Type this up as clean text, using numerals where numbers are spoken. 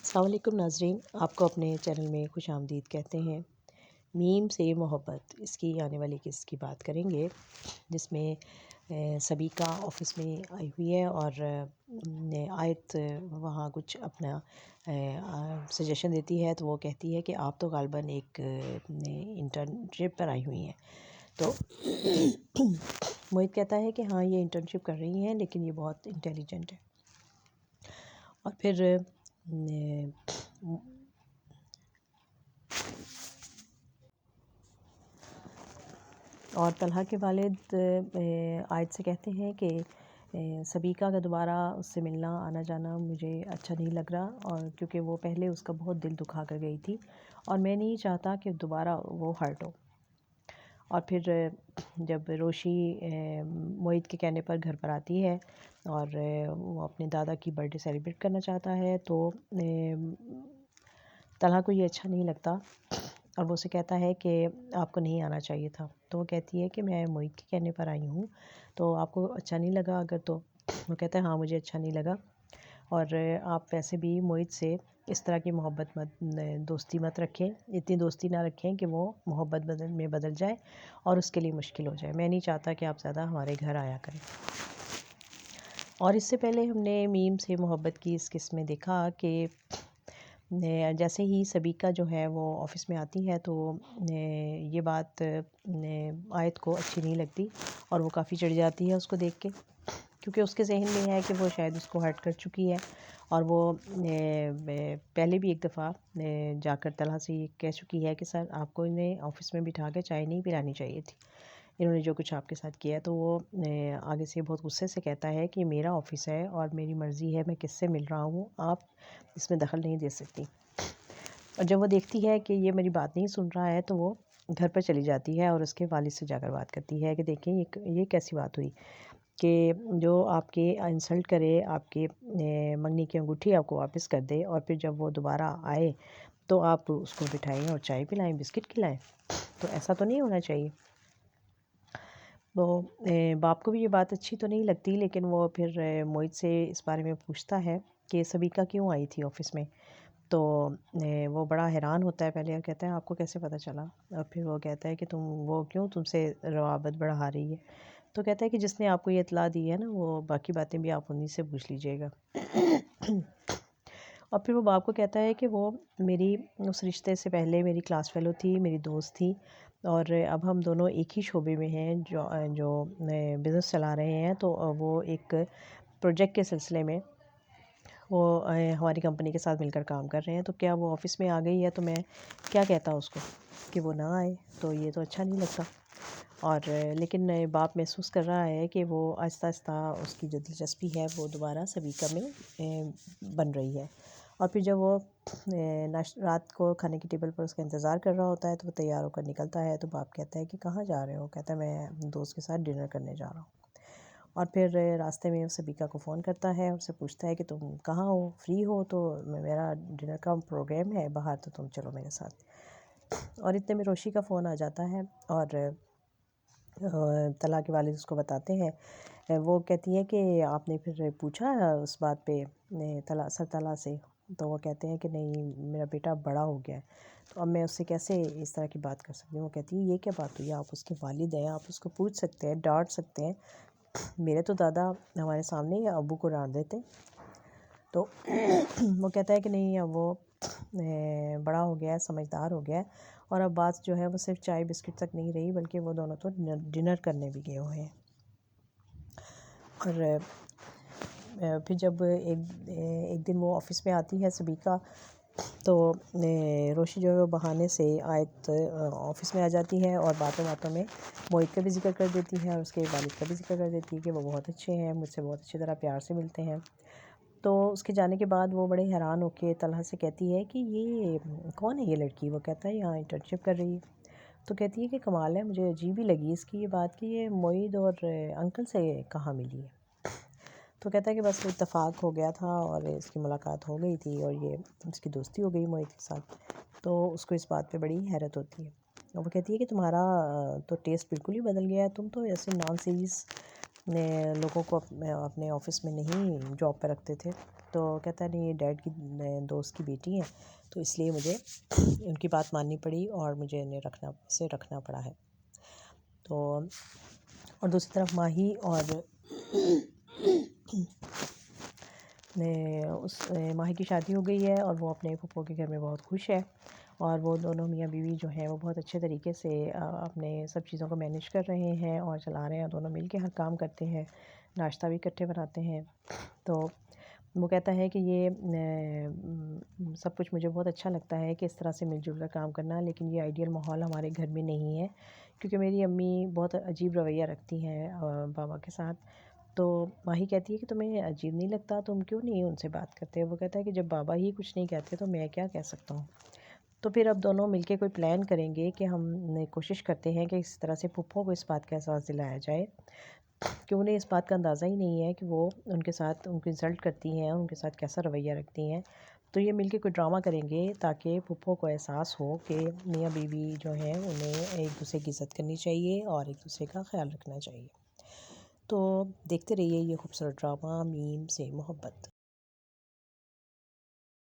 السلام علیکم ناظرین، آپ کو اپنے چینل میں خوش آمدید کہتے ہیں۔ میم سے محبت، اس کی آنے والی قسط کی بات کریں گے، جس میں سبیکا آفس میں آئی ہوئی ہے اور آیت وہاں کچھ اپنا سجیشن دیتی ہے، تو وہ کہتی ہے کہ آپ تو غالباً ایک انٹرنشپ پر آئی ہوئی ہیں۔ تو موہت کہتا ہے کہ ہاں یہ انٹرنشپ کر رہی ہیں، لیکن یہ بہت انٹیلیجنٹ ہے۔ اور پھر طلحہ کے والد آیت سے کہتے ہیں کہ سبیکا کا دوبارہ اس سے ملنا آنا جانا مجھے اچھا نہیں لگ رہا، اور کیونکہ وہ پہلے اس کا بہت دل دکھا کر گئی تھی اور میں نہیں چاہتا کہ دوبارہ وہ ہرٹ ہو۔ اور پھر جب روشی موہت کے کہنے پر گھر پر آتی ہے اور وہ اپنے دادا کی برتھ ڈے سیلیبریٹ کرنا چاہتا ہے، تو طلحہ کو یہ اچھا نہیں لگتا اور وہ اسے کہتا ہے کہ آپ کو نہیں آنا چاہیے تھا۔ تو وہ کہتی ہے کہ میں موہت کے کہنے پر آئی ہوں، تو آپ کو اچھا نہیں لگا اگر؟ تو وہ کہتا ہے ہاں مجھے اچھا نہیں لگا، اور آپ ویسے بھی موہت سے اس طرح کی محبت دوستی مت رکھیں، اتنی دوستی نہ رکھیں کہ وہ محبت میں بدل جائے اور اس کے لیے مشکل ہو جائے۔ میں نہیں چاہتا کہ آپ زیادہ ہمارے گھر آیا کریں۔ اور اس سے پہلے ہم نے میم سے محبت کی اس قسم میں دیکھا کہ جیسے ہی سبیکا جو ہے وہ آفس میں آتی ہے، تو یہ بات آیت کو اچھی نہیں لگتی اور وہ کافی چڑھ جاتی ہے اس کو دیکھ کے، کیونکہ اس کے ذہن میں ہے کہ وہ شاید اس کو ہرٹ کر چکی ہے، اور وہ پہلے بھی ایک دفعہ جا کر طلحہ سے یہ کہہ چکی ہے کہ سر آپ کو انہیں آفس میں بٹھا کے چائے نہیں پلانی چاہیے تھی، انہوں نے جو کچھ آپ کے ساتھ کیا ہے۔ تو وہ آگے سے بہت غصے سے کہتا ہے کہ یہ میرا آفس ہے اور میری مرضی ہے میں کس سے مل رہا ہوں، آپ اس میں دخل نہیں دے سکتی۔ اور جب وہ دیکھتی ہے کہ یہ میری بات نہیں سن رہا ہے، تو وہ گھر پر چلی جاتی ہے اور اس کے والد سے جا کر بات کرتی ہے کہ دیکھیں یہ کیسی بات ہوئی کہ جو آپ کے انسلٹ کرے، آپ کے منگنی کی انگوٹھی آپ کو واپس کر دے، اور پھر جب وہ دوبارہ آئے تو آپ اس کو بٹھائیں اور چائے پلائیں، بسکٹ کھلائیں، تو ایسا تو نہیں ہونا چاہیے۔ وہ باپ کو بھی یہ بات اچھی تو نہیں لگتی، لیکن وہ پھر موہت سے اس بارے میں پوچھتا ہے کہ سبیکا کیوں آئی تھی آفس میں، تو وہ بڑا حیران ہوتا ہے پہلے اور کہتا ہے آپ کو کیسے پتہ چلا؟ اور پھر وہ کہتا ہے کہ وہ کیوں تم سے روابط بڑھا رہی ہے؟ تو کہتا ہے کہ جس نے آپ کو یہ اطلاع دی ہے نا، وہ باقی باتیں بھی آپ انہیں سے پوچھ لیجئے گا۔ اور پھر وہ باپ کو کہتا ہے کہ وہ میری اس رشتے سے پہلے میری کلاس فیلو تھی، میری دوست تھی، اور اب ہم دونوں ایک ہی شعبے میں ہیں جو بزنس چلا رہے ہیں، تو وہ ایک پروجیکٹ کے سلسلے میں وہ ہماری کمپنی کے ساتھ مل کر کام کر رہے ہیں، تو کیا وہ آفس میں آ گئی ہے تو میں کیا کہتا اس کو کہ وہ نہ آئے؟ تو یہ تو اچھا نہیں لگتا۔ اور لیکن باپ محسوس کر رہا ہے کہ وہ آہستہ آہستہ اس کی جو دلچسپی ہے وہ دوبارہ سبیکا میں بن رہی ہے۔ اور پھر جب وہ رات کو کھانے کی ٹیبل پر اس کا انتظار کر رہا ہوتا ہے، تو وہ تیار ہو کر نکلتا ہے، تو باپ کہتا ہے کہ کہاں جا رہے ہو؟ کہتا ہے میں اپنے دوست کے ساتھ ڈنر کرنے جا رہا ہوں۔ اور پھر راستے میں سبیکا کو فون کرتا ہے اور اسے پوچھتا ہے کہ تم کہاں ہو، فری ہو؟ تو میرا ڈنر کا پروگرام ہے باہر، تو تم چلو میرے ساتھ۔ اور اتنے میں روشی کا فون آ جاتا ہے اور طلحہ کے والد اس کو بتاتے ہیں۔ وہ کہتی ہے کہ آپ نے پھر پوچھا اس بات پہ سر طلحہ سے؟ تو وہ کہتے ہیں کہ نہیں، میرا بیٹا بڑا ہو گیا ہے، تو اب میں اس سے کیسے اس طرح کی بات کر سکتی ہوں؟ وہ کہتی ہے یہ کیا بات ہوئی؟ آپ اس کے والد ہیں، آپ اس کو پوچھ سکتے ہیں، ڈانٹ سکتے ہیں، میرے تو دادا ہمارے سامنے ہی ابو کو ڈانٹ دیتے۔ تو وہ کہتا ہے کہ نہیں، اب وہ بڑا ہو گیا ہے، سمجھدار ہو گیا ہے، اور اب بات جو ہے وہ صرف چائے بسکٹ تک نہیں رہی، بلکہ وہ دونوں تو ڈنر کرنے بھی گئے ہوئے ہیں۔ اور پھر جب ایک دن وہ آفس میں آتی ہے سبیکا، تو روشی جو ہے وہ بہانے سے آیت آفس میں آ جاتی ہے اور باتوں باتوں میں موہت کا بھی ذکر کر دیتی ہے اور اس کے والد کا بھی ذکر کر دیتی ہے کہ وہ بہت اچھے ہیں، مجھ سے بہت اچھی طرح پیار سے ملتے ہیں۔ تو اس کے جانے کے بعد وہ بڑے حیران ہو کے طلحہ سے کہتی ہے کہ یہ کون ہے یہ لڑکی؟ وہ کہتا ہے یہاں انٹرنشپ کر رہی ہے۔ تو کہتی ہے کہ کمال ہے، مجھے عجیب ہی لگی اس کی یہ بات کہ یہ موہت اور انکل سے کہاں ملی ہے۔ تو کہتا ہے کہ بس اتفاق ہو گیا تھا اور اس کی ملاقات ہو گئی تھی اور یہ اس کی دوستی ہو گئی موہت کے ساتھ۔ تو اس کو اس بات پہ بڑی حیرت ہوتی ہے، اور وہ کہتی ہے کہ تمہارا تو ٹیسٹ بالکل ہی بدل گیا ہے، تم تو ایسے نان سیریس لوگوں کو اپنے آفس میں نہیں جاب پہ رکھتے تھے۔ تو کہتا ہے نہیں، یہ ڈیڈ کی دوست کی بیٹی ہیں، تو اس لیے مجھے ان کی بات ماننی پڑی اور مجھے انہیں رکھنا پڑا ہے۔ تو اور دوسری طرف ماہی اور ماہی کی شادی ہو گئی ہے اور وہ اپنے پھپھو کے گھر میں بہت خوش ہے، اور وہ دونوں میاں بیوی جو ہیں وہ بہت اچھے طریقے سے اپنے سب چیزوں کو مینیج کر رہے ہیں اور چلا رہے ہیں، دونوں مل کے ہر کام کرتے ہیں، ناشتہ بھی اکٹھے بناتے ہیں۔ تو وہ کہتا ہے کہ یہ سب کچھ مجھے بہت اچھا لگتا ہے کہ اس طرح سے مل جل کر کام کرنا، لیکن یہ آئیڈیل ماحول ہمارے گھر میں نہیں ہے، کیونکہ میری امی بہت عجیب رویہ رکھتی ہیں بابا کے ساتھ۔ تو ماہی کہتی ہے کہ تمہیں عجیب نہیں لگتا، تم کیوں نہیں ان سے بات کرتے؟ وہ کہتا ہے کہ جب بابا ہی کچھ نہیں کہتے تو میں کیا کہہ سکتا ہوں۔ تو پھر اب دونوں مل کے کوئی پلان کریں گے کہ ہم کوشش کرتے ہیں کہ اس طرح سے پھپھو کو اس بات کا احساس دلایا جائے کہ انہیں اس بات کا اندازہ ہی نہیں ہے کہ وہ ان کے ساتھ ان کو انسلٹ کرتی ہیں، ان کے ساتھ کیسا رویہ رکھتی ہیں۔ تو یہ مل کے کوئی ڈرامہ کریں گے تاکہ پھپھو کو احساس ہو کہ میاں بیوی جو ہیں انہیں ایک دوسرے کی عزت کرنی چاہیے اور ایک دوسرے کا خیال رکھنا چاہیے۔ تو دیکھتے رہیے یہ خوبصورت ڈرامہ میم سے محبت۔